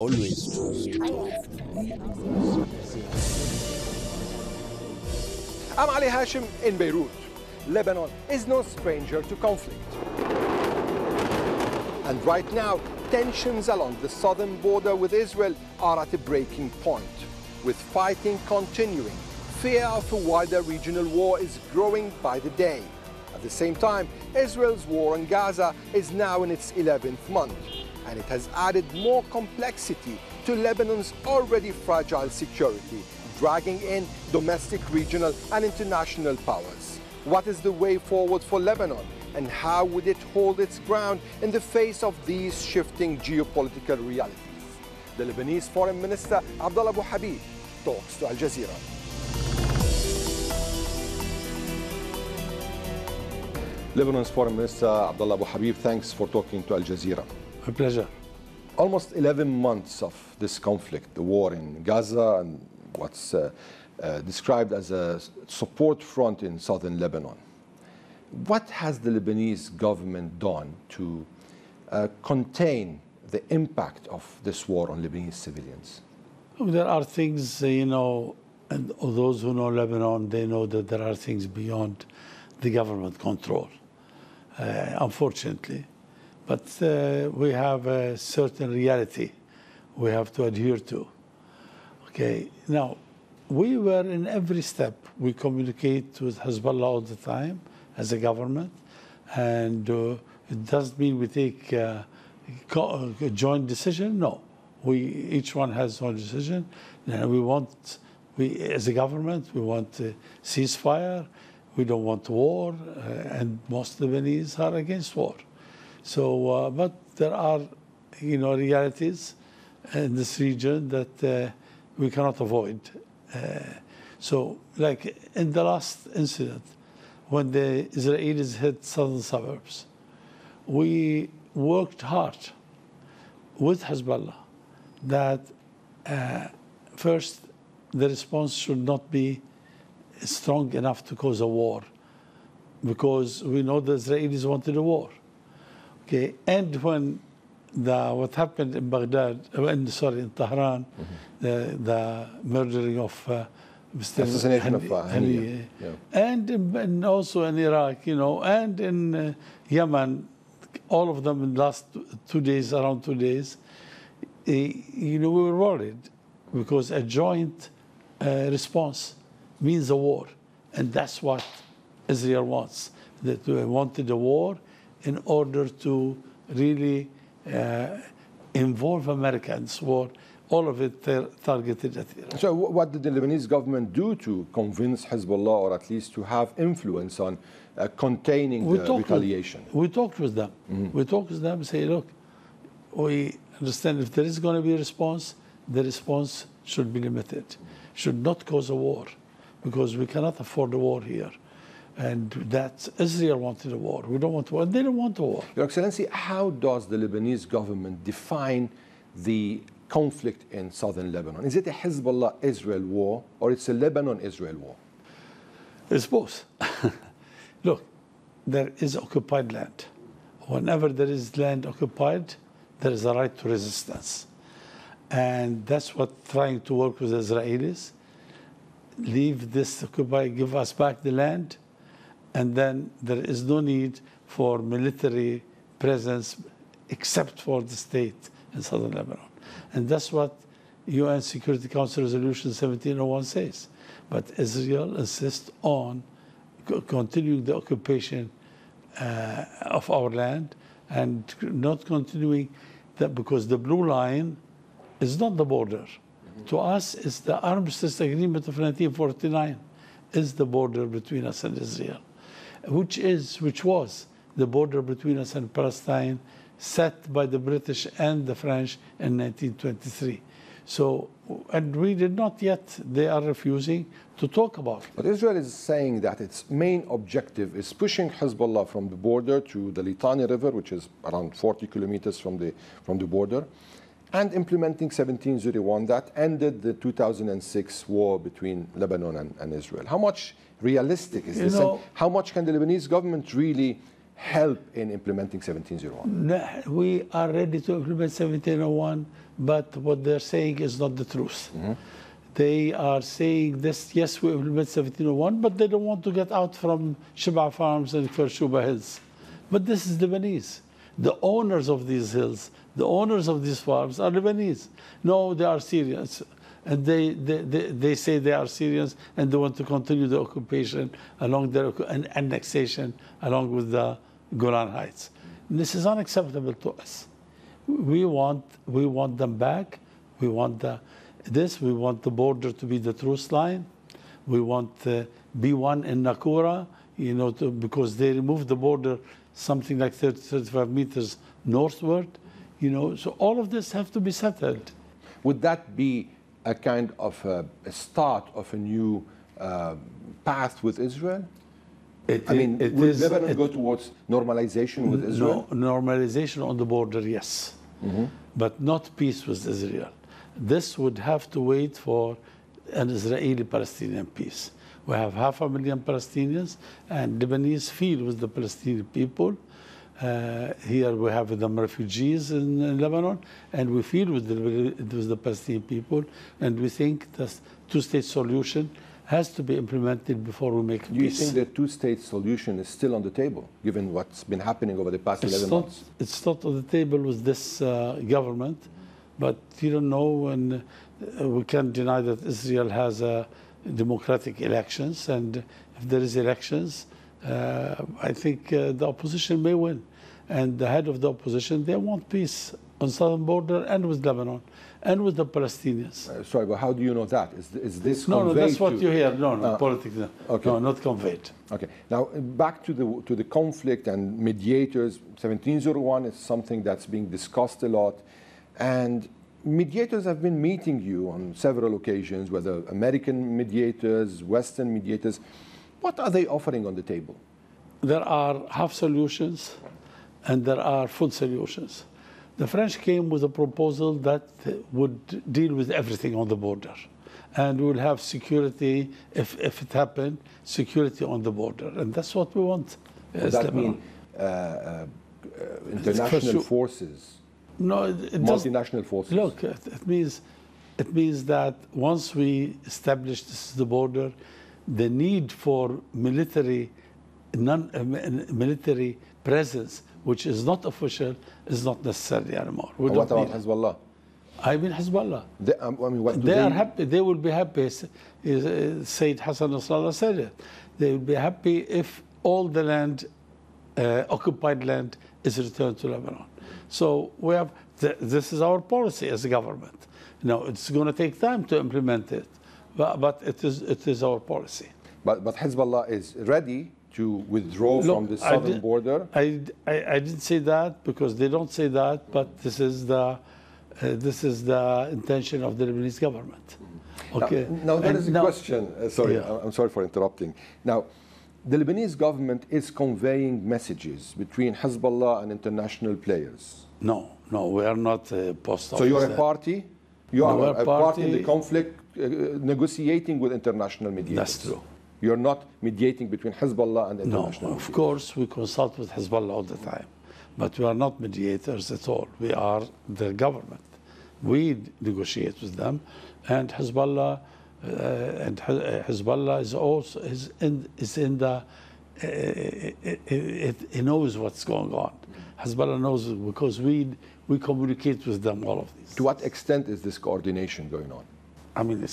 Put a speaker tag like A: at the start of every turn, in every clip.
A: Always trust.
B: I'm Ali Hashim in Beirut. Lebanon is no stranger to conflict. And right now, tensions along the southern border with Israel are at a breaking point, with fighting continuing. Fear of a wider regional war is growing by the day. At the same time, Israel's war on Gaza is now in its 11th month, and it has added more complexity to Lebanon's already fragile security, dragging in domestic, regional and international powers. What is the way forward for Lebanon, and how would it hold its ground in the face of these shifting geopolitical realities? The Lebanese Foreign Minister Abdallah Habib talks to Al Jazeera. Lebanon's Foreign Minister Abdallah Habib, thanks for talking to Al Jazeera.
C: My pleasure.
B: Almost 11 months of this conflict, the war in Gaza and what's described as a support front in southern Lebanon. What has the Lebanese government done to contain the impact of this war on Lebanese civilians?
C: There are things, and those who know Lebanon, they know that there are things beyond the government control, unfortunately. But we have a certain reality we have to adhere to. Okay, now, we were in every step. We communicate with Hezbollah all the time as a government, and it doesn't mean we take a joint decision. No, each one has its own decision. And as a government, we want a ceasefire. We don't want war, and most Lebanese are against war. So, but there are, realities in this region that we cannot avoid. So, like in the last incident, when the Israelis hit southern suburbs, we worked hard with Hezbollah that first, the response should not be strong enough to cause a war, because we know the Israelis wanted a war. Okay, and when what happened in Baghdad, in Tehran, the murdering of Mr.
B: Assassination of Hani, yeah.
C: And also in Iraq, and in Yemen, all of them in the last 2 days, around 2 days, we were worried because a joint response means a war, and that's what Israel wants. That they wanted a war in order to really involve Americans, war, all of it targeted at Iran.
B: So what did the Lebanese government do to convince Hezbollah, or at least to have influence on containing the retaliation?
C: We talked with them. We talked with them and say, look, we understand if there is going to be a response, the response should be limited, should not cause a war, because we cannot afford a war here. And that Israel wanted a war. We don't want war. They don't want a war.
B: Your Excellency, how does the Lebanese government define the conflict in southern Lebanon? Is it a Hezbollah-Israel war, or it's a Lebanon-Israel war?
C: It's both. Look, there is occupied land. Whenever there is land occupied, there is a right to resistance. And that's what trying to work with the Israelis. Leave this occupied, give us back the land, and then there is no need for military presence except for the state in southern Lebanon. And that's what UN Security Council Resolution 1701 says. But Israel insists on continuing the occupation of our land and not continuing that, because the blue line is not the border. To us, it's the Armistice Agreement of 1949 is the border between us and Israel, which was the border between us and Palestine, set by the British and the French in 1923. So, and we did not yet, they are refusing to talk about it.
B: But Israel is saying that its main objective is pushing Hezbollah from the border to the Litani River, which is around 40 kilometers from the border, and implementing 1701 that ended the 2006 war between Lebanon and Israel. How much realistic is this? And how much can the Lebanese government really help in implementing 1701?
C: We are ready to implement 1701 but what they're saying is not the truth. They are saying this, yes, we implement 1701, but they don't want to get out from Shib'a Farms and Kfar Hills. But this is Lebanese. The owners of these hills, the owners of these farms are Lebanese. No, they are Syrians. And they say they are Syrians and they want to continue the occupation along their annexation along with the Golan Heights. And this is unacceptable to us. We want them back. We want we want the border to be the truce line. We want B1 in Nakura, because they removed the border something like 30, 35 meters northward, so all of this have to be settled.
B: Would that be a kind of a start of a new path with Israel? Will Lebanon go towards normalization with Israel?
C: No, normalization on the border, yes. But not peace with Israel. This would have to wait for an Israeli-Palestinian peace. We have 500,000 Palestinians, and Lebanese feel with the Palestinian people. Here we have them refugees in Lebanon, and we feel with the Palestinian people, and we think the two-state solution has to be implemented before we make peace.
B: Do you think the two-state solution is still on the table, given what's been happening over the past 11 months?
C: It's not on the table with this government, but you don't know, and we can't deny that Israel has democratic elections, and if there is elections, I think the opposition may win. And the head of the opposition, they want peace on southern border and with Lebanon and with the Palestinians.
B: Sorry, but how do you know that? Is this conveyed?
C: No, that's what you hear. No, politics. No. Okay. No, not conveyed.
B: Okay. Now, back to the conflict and mediators. 1701 is something that's being discussed a lot. And mediators have been meeting you on several occasions, whether American mediators, Western mediators. What are they offering on the table?
C: There are half solutions and there are full solutions. The French came with a proposal that would deal with everything on the border. And we will have security, if it happened, security on the border. And that's what we want.
B: Does that mean international forces?
C: No,
B: multinational forces.
C: Look, it means that once we establish this is the border, the need for military presence, which is not official, is not necessary anymore.
B: What about Hezbollah?
C: I mean Hezbollah.
B: They
C: are happy. They will be happy. Sayyid Hassan Nasrallah said it. They will be happy if all the land, occupied land, is returned to Lebanon. So we have this is our policy as a government. Now it's going to take time to implement it, but it is our policy.
B: But Hezbollah is ready to withdraw from the southern border.
C: I didn't say that because they don't say that, but this is the intention of the Lebanese government. Okay.
B: Now there is a question. Sorry, yeah. I'm sorry for interrupting. Now, the Lebanese government is conveying messages between Hezbollah and international players.
C: No, we are not a post office.
B: So you're a party? You are a party in the conflict negotiating with international mediators?
C: That's true.
B: You're not mediating between Hezbollah and international mediators?
C: Of course, we consult with Hezbollah all the time. But we are not mediators at all. We are the government. We negotiate with them. And Hezbollah is also he knows what's going on. Hezbollah knows because we communicate with them all of these.
B: To what extent is this coordination going on?
C: I mean,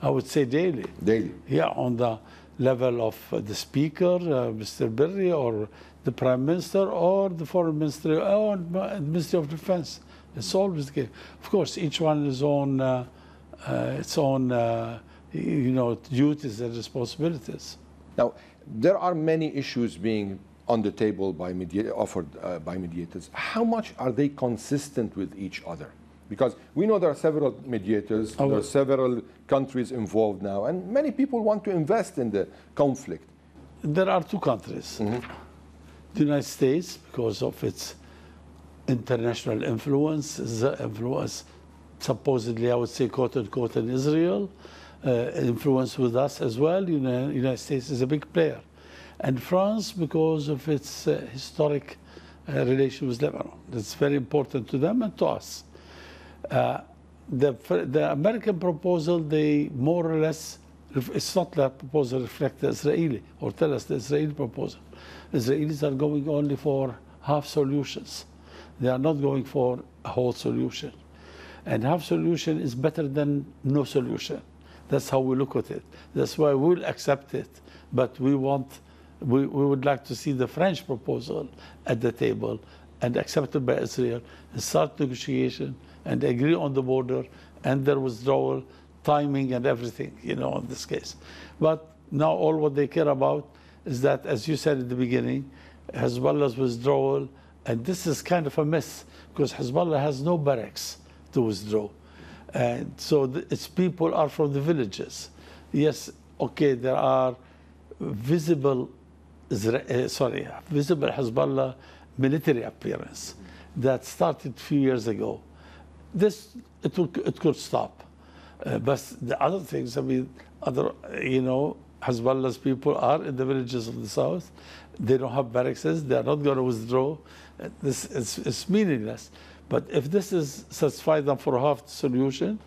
C: I would say daily.
B: Daily?
C: Yeah, on the level of the speaker, Mr. Berry, or the Prime Minister, or the Foreign Minister, or the Ministry of Defense. It's always the case. Of course, each one has its own duties and responsibilities.
B: Now, there are many issues being on the table offered by mediators. How much are they consistent with each other? Because we know there are several mediators, there are several countries involved now, and many people want to invest in the conflict.
C: There are two countries. The United States, because of its international influence, supposedly, I would say, quote unquote, in Israel, influence with us as well. The United States is a big player. And France, because of its historic relation with Lebanon. That's very important to them and to us. The American proposal, they more or less, it's not that proposal reflect the Israeli, or tell us the Israeli proposal. Israelis are going only for half solutions. They are not going for a whole solution. And half solution is better than no solution. That's how we look at it. That's why we'll accept it. But we would like to see the French proposal at the table and accepted by Israel, and start negotiation and agree on the border and their withdrawal, timing and everything, in this case. But now all what they care about is that, as you said at the beginning, Hezbollah's withdrawal, and this is kind of a mess because Hezbollah has no barracks to withdraw. And so its people are from the villages. Yes, okay, there are visible Hezbollah military appearance that started a few years ago. It could stop. But the other things, Hezbollah's people are in the villages of the south. They don't have barracks. They're not going to withdraw. This is meaningless. But if this is satisfied them for half the solution,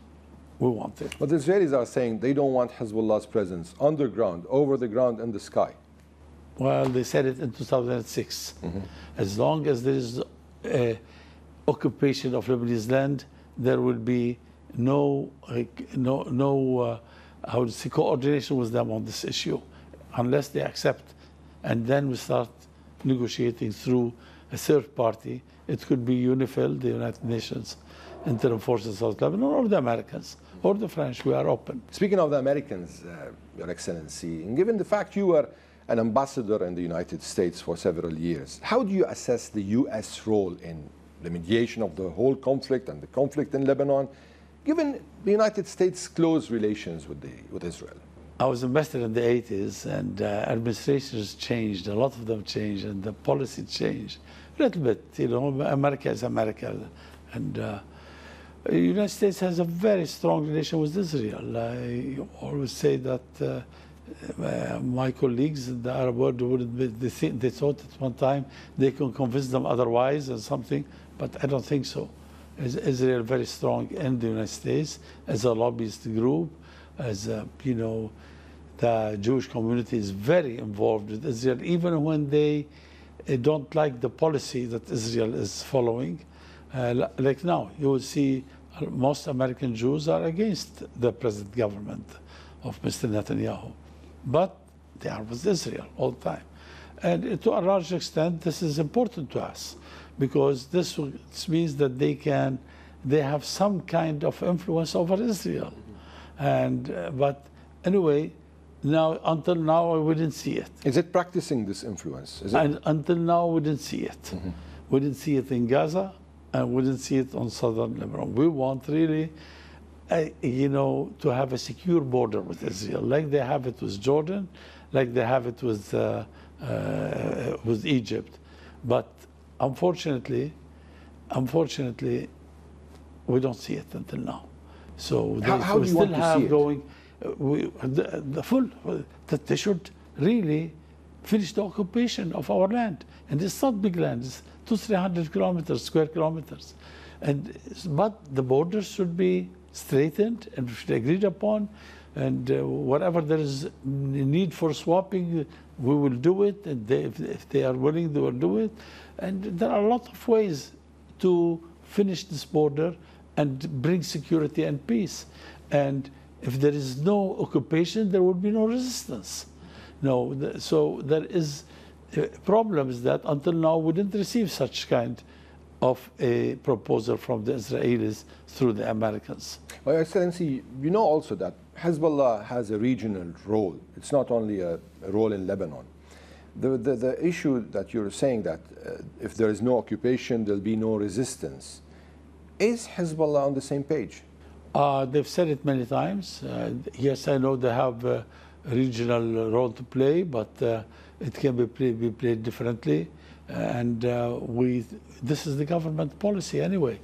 C: we want it.
B: But the Israelis are saying they don't want Hezbollah's presence underground, over the ground, in the sky.
C: Well, they said it in 2006. As long as there is occupation of Lebanese land, there will be no coordination with them on this issue, unless they accept. And then we start negotiating through a third party. It could be UNIFIL, the United Nations Interim Forces of South Lebanon, or the Americans, or the French. We are open.
B: Speaking of the Americans, Your Excellency, and given the fact you were an ambassador in the United States for several years, how do you assess the U.S. role in the mediation of the whole conflict and the conflict in Lebanon, given the United States' close relations with Israel?
C: I was ambassador in the 80s, and administrations changed. A lot of them changed, and the policy changed a little bit. America is America, and the United States has a very strong relation with Israel. I always say that my colleagues in the Arab world they thought at one time they can convince them otherwise or something, but I don't think so. Israel is very strong in the United States as a lobbyist group, as the Jewish community is very involved with Israel, even when they don't like the policy that Israel is following. Like now, you will see most American Jews are against the present government of Mr. Netanyahu, but they are with Israel all the time. And to a large extent, this is important to us, because this means that they have some kind of influence over Israel. And but anyway, until now we didn't see it.
B: Is it practicing this influence?
C: And until now we didn't see it. We didn't see it in Gaza, and we didn't see it on southern Lebanon. We want really, to have a secure border with Israel, like they have it with Jordan, like they have it with Egypt. But unfortunately, we don't see it until now. So
B: how do you want to see it?
C: Going that they should really finish the occupation of our land. And it's not big land, it's 200-300 square kilometers. But the borders should be straightened and should be agreed upon, and whatever there is need for swapping, we will do it, and if they are willing, they will do it. And there are a lot of ways to finish this border and bring security and peace. And if there is no occupation, there will be no resistance. So there is problems that until now we didn't receive such kind of a proposal from the Israelis through the Americans.
B: Well, Your Excellency, you know also that Hezbollah has a regional role. It's not only a role in Lebanon. The issue that you're saying that if there is no occupation, there'll be no resistance. Is Hezbollah on the same page?
C: They've said it many times. Yes, I know they have a regional role to play, but it can be played differently. And this is the government policy anyway.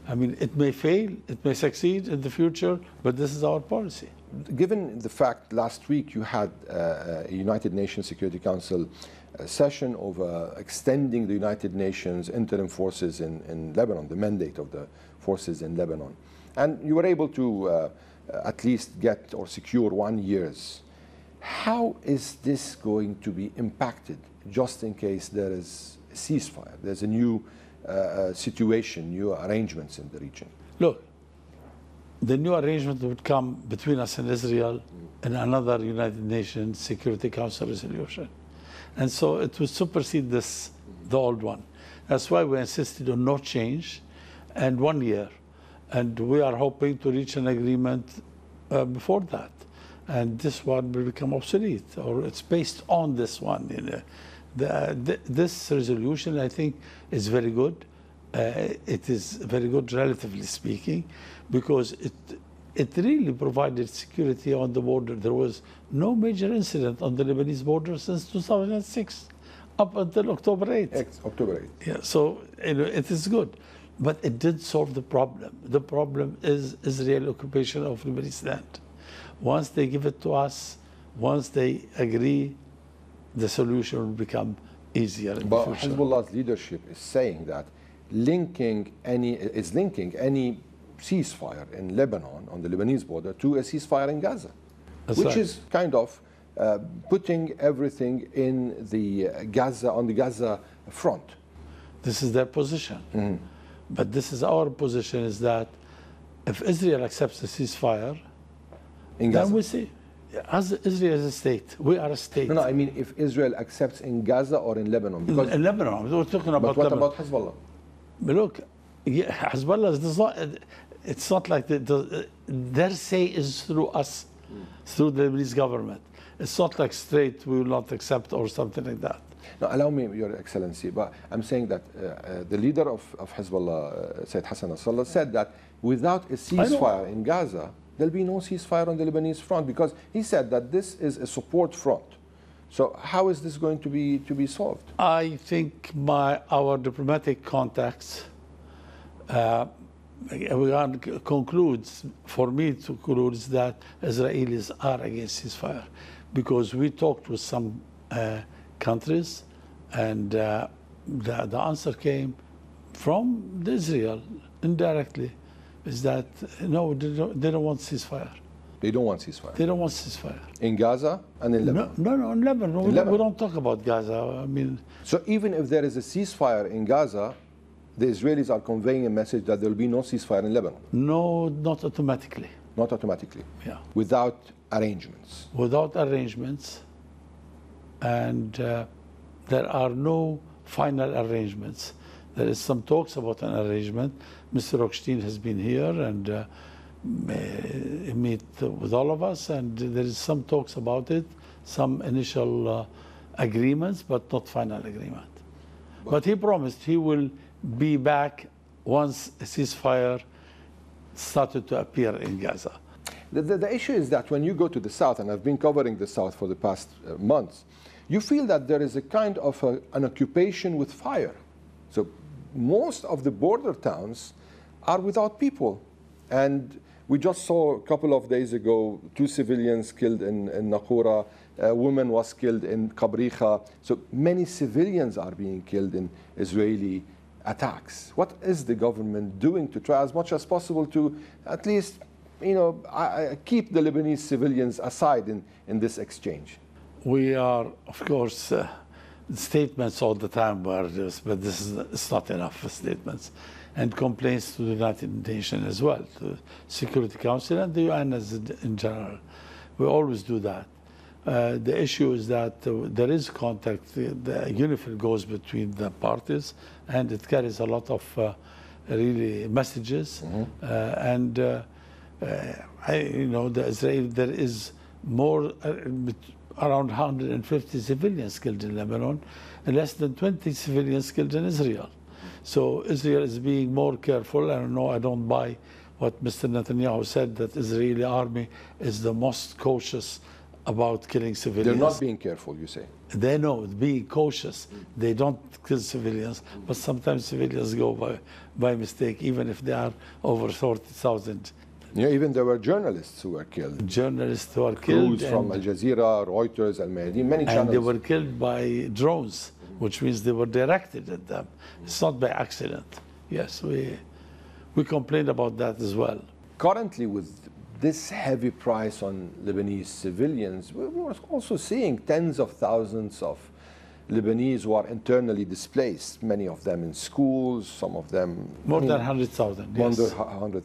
C: I mean, it may fail, it may succeed in the future, but this is our policy.
B: Given the fact last week you had a United Nations Security Council session over extending the United Nations interim forces in Lebanon, the mandate of the forces in Lebanon. And you were able to at least get or secure 1 year's. How is this going to be impacted just in case there is a ceasefire? There's a new situation, new arrangements in the region.
C: Look, the new arrangement would come between us and Israel in another United Nations Security Council resolution. And so it would supersede the old one. That's why we insisted on no change and 1 year. And we are hoping to reach an agreement before that. And this one will become obsolete, or it's based on this one. You know. This resolution, I think, is very good. It is very good, relatively speaking, because it really provided security on the border. There was no major incident on the Lebanese border since 2006, up until October 8th.
B: October 8th.
C: Yeah, so you know, it is good. But it did solve the problem. The problem is Israeli occupation of Lebanese land. Once they give it to us, once they agree, the solution will become easier in the future.
B: Hezbollah's leadership is saying that linking any ceasefire in Lebanon, on the Lebanese border, to a ceasefire in Gaza, which is kind of putting everything in the on the Gaza front.
C: This is their position. But this is our position, is that if Israel accepts the ceasefire, then we see, as Israel is a state, we are a state.
B: No, I mean if Israel accepts in Gaza or in Lebanon. Because
C: in Lebanon, we're talking about.
B: But what about Hezbollah?
C: But look, Hezbollah is not. It's not like their say is through us, through the Lebanese government. It's not like straight we will not accept or something like that.
B: Now, allow me, Your Excellency, but I'm saying that the leader of Hezbollah, Sayyid Hassan Nasrallah, said that without a ceasefire in Gaza, there'll be no ceasefire on the Lebanese front, because he said that this is a support front. So how is this going to be solved?
C: I think our diplomatic contacts concludes, for me to conclude, is that Israelis are against ceasefire, because we talked with some countries, and the answer came from Israel indirectly, is that no, they don't want ceasefire.
B: They don't want ceasefire.
C: They don't want ceasefire.
B: In Gaza and in Lebanon?
C: No, in Lebanon. We don't talk about Gaza. I mean.
B: So even if there is a ceasefire in Gaza, the Israelis are conveying a message that there will be no ceasefire in Lebanon?
C: No, not automatically.
B: Not automatically?
C: Yeah.
B: Without arrangements?
C: Without arrangements. And there are no final arrangements. There is some talks about an arrangement. Mr. Rockstein has been here and meet with all of us, and there is some talks about it, some initial agreements, but not final agreement. But he promised he will be back once a ceasefire started to appear in Gaza.
B: The issue is that when you go to the south, and I've been covering the south for the past months, you feel that there is a kind of an occupation with fire. So most of the border towns are without people. And we just saw a couple of days ago 2 civilians killed in Naqoura. A woman was killed in Qabriqa. So many civilians are being killed in Israeli attacks. What is the government doing to try as much as possible to at least, keep the Lebanese civilians aside in this exchange?
C: We are, of course, statements all the time were this, but it's not enough statements. And complaints to the United Nations as well, to the Security Council and the UN in general. We always do that. The issue is that there is contact. The UNIFIL goes between the parties, and it carries a lot of really messages. The Israel, there is more, around 150 civilians killed in Lebanon, and less than 20 civilians killed in Israel. So Israel is being more careful. I don't buy what Mr. Netanyahu said, that Israeli army is the most cautious about killing civilians.
B: They're not being careful, you say?
C: They know, being cautious. They don't kill civilians, but sometimes civilians go by mistake, even if they are over 40,000.
B: Even there were journalists who were killed.
C: Journalists who were killed.
B: Crews from Al Jazeera, Reuters, Al Mayadeen, many channels.
C: And they were killed by drones, which means they were directed at them. It's not by accident. Yes, we We complained about that as well.
B: Currently, with this heavy price on Lebanese civilians, we're also seeing tens of thousands of Lebanese who are internally displaced, many of them in schools, some of them...
C: More than 100,000, yes.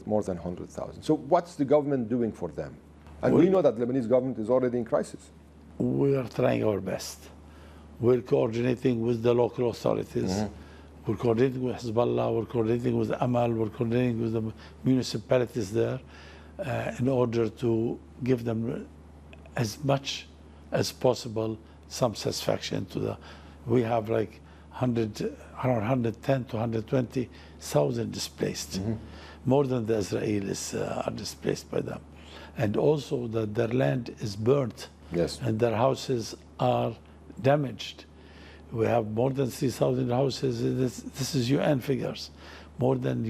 B: More than 100,000. So what's the government doing for them? And we know that the Lebanese government is already in crisis.
C: We are trying our best. We're coordinating with the local authorities. Mm-hmm. We're coordinating with Hezbollah, we're coordinating with Amal, we're coordinating with the municipalities there in order to give them as much as possible some satisfaction to the... We have like around 110 to 120,000 displaced, mm-hmm. more than the Israelis are displaced by them. And also that their land is burnt,
B: yes.
C: and their houses are damaged. We have more than 3,000 houses. This is UN figures. More than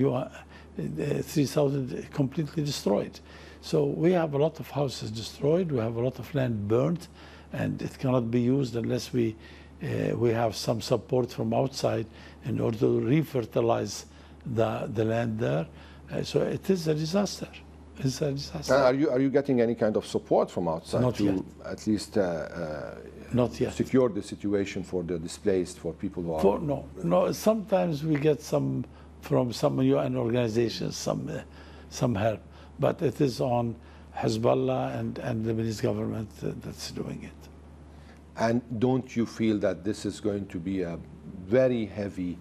C: 3,000 completely destroyed. So we have a lot of houses destroyed. We have a lot of land burnt, and it cannot be used unless we have some support from outside in order to refertilize the land there. So it is a disaster. It's a disaster.
B: Are you getting any kind of support from outside
C: Not
B: to
C: yet.
B: at least
C: Not yet.
B: secure the situation for the displaced, for people who are...
C: No. Sometimes we get some from some UN organizations, some help, but it is on Hezbollah and Lebanese government that's doing it.
B: And don't you feel that this is going to be a very heavy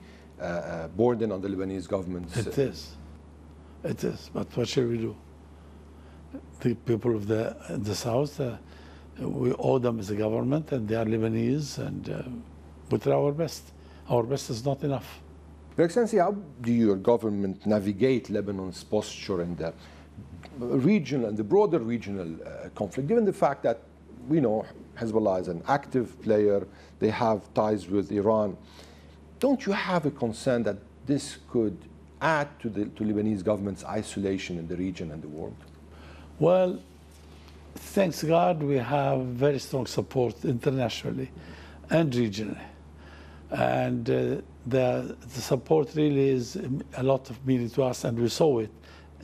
B: burden on the Lebanese government?
C: It is. It is. But what shall we do? The people of the south, we owe them as a government, and they are Lebanese, and we try our best. Our best is not enough.
B: Your Excellency, how do your government navigate Lebanon's posture in the regional and the broader regional conflict, given the fact that we know Hezbollah is an active player, they have ties with Iran? Don't you have a concern that this could add to the Lebanese government's isolation in the region and the world?
C: Well, thanks God, we have very strong support internationally and regionally. And the support really is a lot of meaning to us, and we saw it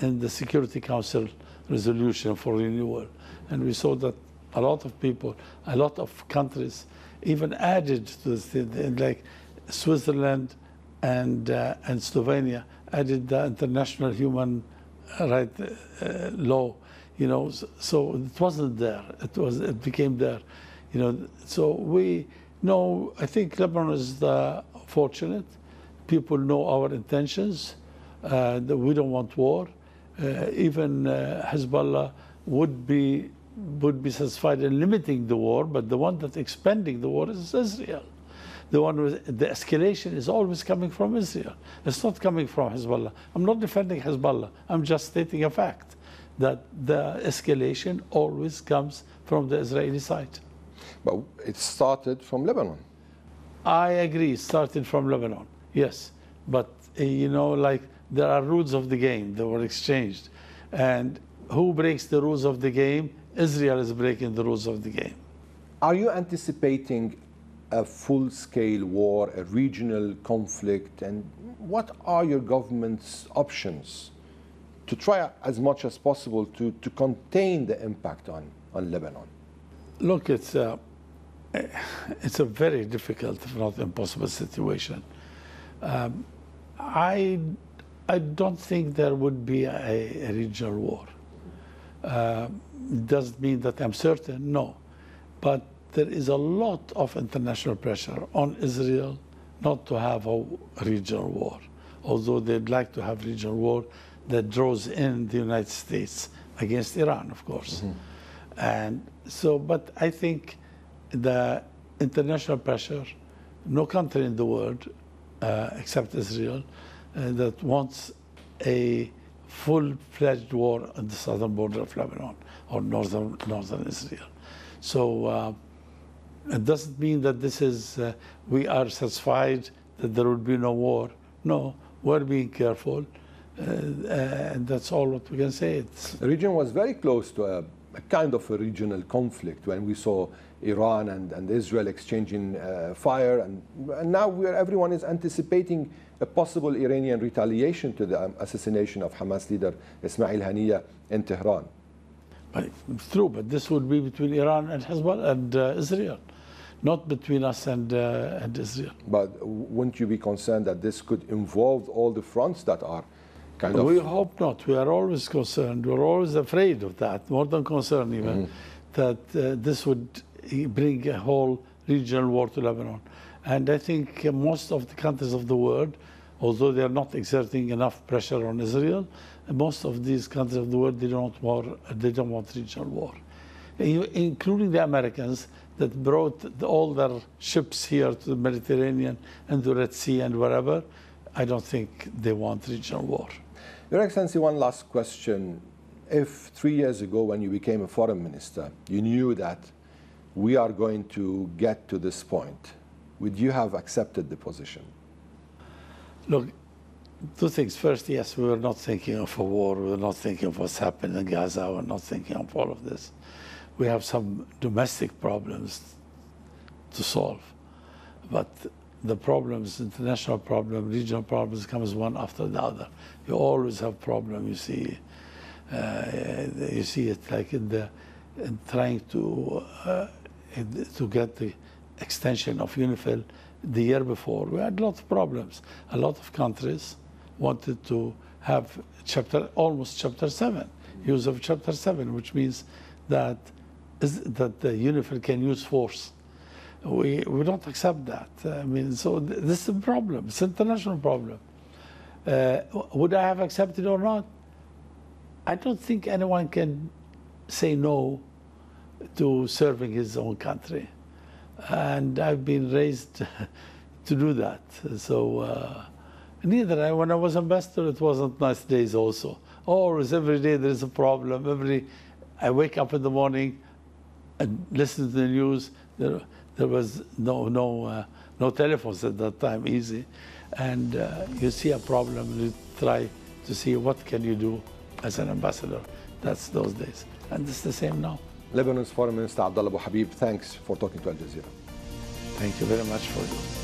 C: in the Security Council resolution for renewal. And we saw that a lot of people, a lot of countries even added to this, like Switzerland and Slovenia added the international human rights law, you know, so it wasn't there. It became there, you know. So we know, I think Lebanon is fortunate. People know our intentions, that we don't want war. Even Hezbollah would be satisfied in limiting the war, but the one that's expanding the war is Israel. The escalation is always coming from Israel. It's not coming from Hezbollah. I'm not defending Hezbollah. I'm just stating a fact that the escalation always comes from the Israeli side.
B: But it started from Lebanon.
C: I agree, it started from Lebanon, yes. But, you know, like there are rules of the game that were exchanged. And who breaks the rules of the game? Israel is breaking the rules of the game.
B: Are you anticipating a full-scale war, a regional conflict, and what are your government's options to try as much as possible to contain the impact on Lebanon?
C: Look, it's a very difficult, if not impossible, situation. I don't think there would be a regional war. Doesn't mean that I'm certain, no. But there is a lot of international pressure on Israel not to have a regional war, although they'd like to have regional war that draws in the United States against Iran, of course. Mm-hmm. And so, but I think the international pressure, no country in the world except Israel that wants a full-fledged war on the southern border of Lebanon or northern Israel. So it doesn't mean that this is, we are satisfied that there will be no war. No, we're being careful, and that's all what we can say.
B: The region was very close to a a kind of a regional conflict when we saw Iran and Israel exchanging fire, and now everyone is anticipating a possible Iranian retaliation to the assassination of Hamas leader Ismail Haniyeh in Tehran.
C: But it's true, but this would be between Iran and Hezbollah and Israel, not between us and Israel.
B: But wouldn't you be concerned that this could involve all the fronts that are kind of...
C: We hope not. We are always concerned. We're always afraid of that, more than concerned even, that this would bring a whole regional war to Lebanon. And I think most of the countries of the world, although they are not exerting enough pressure on Israel, most of these countries of the world, they don't want regional war, including the Americans that brought all their ships here to the Mediterranean and the Red Sea and wherever. I don't think they want regional war.
B: Your Excellency, one last question. If 3 years ago, when you became a foreign minister, you knew that we are going to get to this point, would you have accepted the position?
C: Look, two things. First, yes, we were not thinking of a war. We were not thinking of what's happened in Gaza. We're not thinking of all of this. We have some domestic problems to solve. But the problems, international problems, regional problems, comes one after the other. You always have problems. You see it like in trying to get the extension of UNIFIL the year before. We had a lot of problems. A lot of countries wanted to have almost chapter 7, use of chapter 7, which means that the UNIFIL can use force. We don't accept that. I mean, so this is a problem. It's an international problem. Would I have accepted or not? I don't think anyone can say no to serving his own country. And I've been raised to do that. So neither. When I was ambassador, it wasn't nice days also. Always, every day there is a problem. I wake up in the morning and listen to the news. There was no telephones at that time, easy. And you see a problem, and you try to see what can you do as an ambassador. That's those days. And it's the same now.
B: Lebanon's Foreign Minister Abdallah Habib, thanks for talking to Al Jazeera.
C: Thank you very much for you.